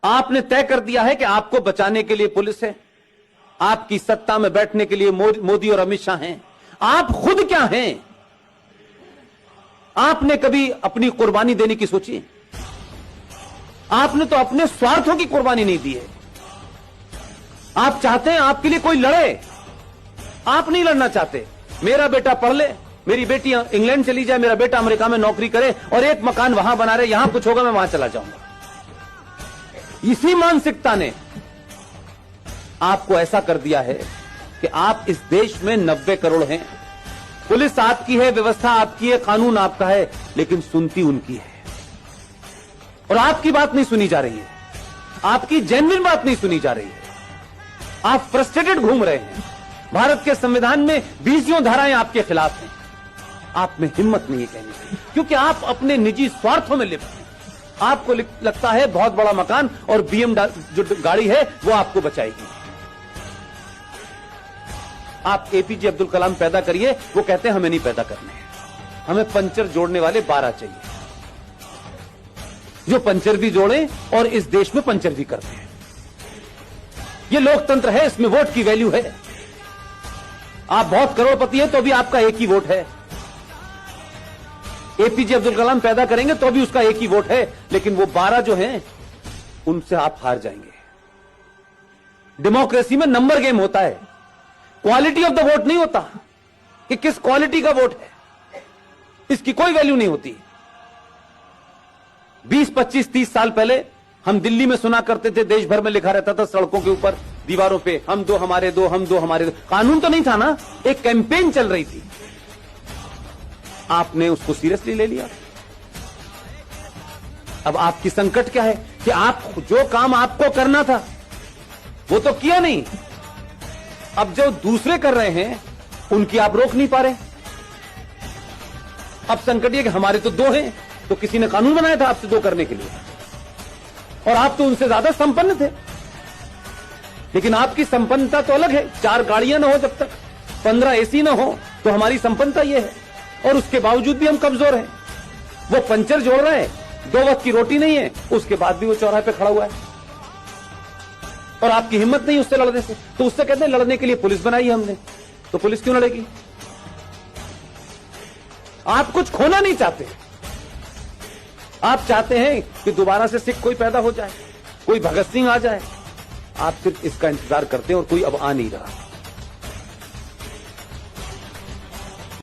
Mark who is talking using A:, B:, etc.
A: आपने तय कर दिया है कि आपको बचाने के लिए पुलिस है, आपकी सत्ता में बैठने के लिए मोदी और अमित शाह हैं। आप खुद क्या हैं? आपने कभी अपनी कुर्बानी देने की सोची? आपने तो अपने स्वार्थों की कुर्बानी नहीं दी है। आप चाहते हैं आपके लिए कोई लड़े, आप नहीं लड़ना चाहते। मेरा बेटा पढ़ ले, मेरी बेटी इंग्लैंड चली जाए, मेरा बेटा अमेरिका में नौकरी करे और एक मकान वहां बना रहे, यहां कुछ होगा मैं वहां चला जाऊंगा। इसी मानसिकता ने आपको ऐसा कर दिया है कि आप इस देश में 90 करोड़ हैं, पुलिस आपकी है, व्यवस्था आपकी है, कानून आपका है, लेकिन सुनती उनकी है। और आपकी बात नहीं सुनी जा रही है, आपकी जेन्युइन बात नहीं सुनी जा रही है। आप फ्रस्ट्रेटेड घूम रहे हैं। भारत के संविधान में 20 धाराएं आपके खिलाफ हैं। आप में हिम्मत नहीं है कहने की, क्योंकि आप अपने निजी स्वार्थों में लिप्त हैं। आपको लगता है बहुत बड़ा मकान और बीएम जो गाड़ी है वो आपको बचाएगी। आप एपीजे अब्दुल कलाम पैदा करिए, वो कहते हैं हमें नहीं पैदा करने, हमें पंचर जोड़ने वाले 12 चाहिए, जो पंचर भी जोड़े और इस देश में पंचर भी करते हैं। ये लोकतंत्र है, इसमें वोट की वैल्यू है। आप बहुत करोड़पति हैं तो भी आपका एक ही वोट है। एपीजे अब्दुल कलाम पैदा करेंगे तो भी उसका एक ही वोट है, लेकिन वो 12 जो हैं उनसे आप हार जाएंगे। डेमोक्रेसी में नंबर गेम होता है, क्वालिटी ऑफ द वोट नहीं होता कि किस क्वालिटी का वोट है, इसकी कोई वैल्यू नहीं होती। 20, 25, 30 साल पहले हम दिल्ली में सुना करते थे, देश भर में लिखा रहता था सड़कों के ऊपर, दीवारों पे, हम दो हमारे दो, हम दो हमारे दो। कानून तो नहीं था ना, एक कैंपेन चल रही थी। आपने उसको सीरियसली ले लिया। अब आपकी संकट क्या है कि आप जो काम आपको करना था वो तो किया नहीं, अब जो दूसरे कर रहे हैं उनकी आप रोक नहीं पा रहे। अब संकट ये कि हमारे तो 2 हैं, तो किसी ने कानून बनाया था आपसे 2 करने के लिए, और आप तो उनसे ज्यादा संपन्न थे। लेकिन आपकी संपन्नता तो अलग है। 4 गाड़ियां ना हो जब तक, 15 एसी ना हो, तो हमारी संपन्नता ये है। और उसके बावजूद भी हम कमजोर हैं। वो पंचर जोड़ रहे हैं, 2 वक्त की रोटी नहीं है, उसके बाद भी वो चौराहे पे खड़ा हुआ है, और आपकी हिम्मत नहीं उससे लड़ने से। तो उससे कहते हैं लड़ने के लिए पुलिस बनाई हमने, तो पुलिस क्यों लड़ेगी? आप कुछ खोना नहीं चाहते। आप चाहते हैं कि दोबारा से सिख कोई पैदा हो जाए, कोई भगत सिंह आ जाए। आप सिर्फ इसका इंतजार करते हैं और कोई अब आ नहीं रहा।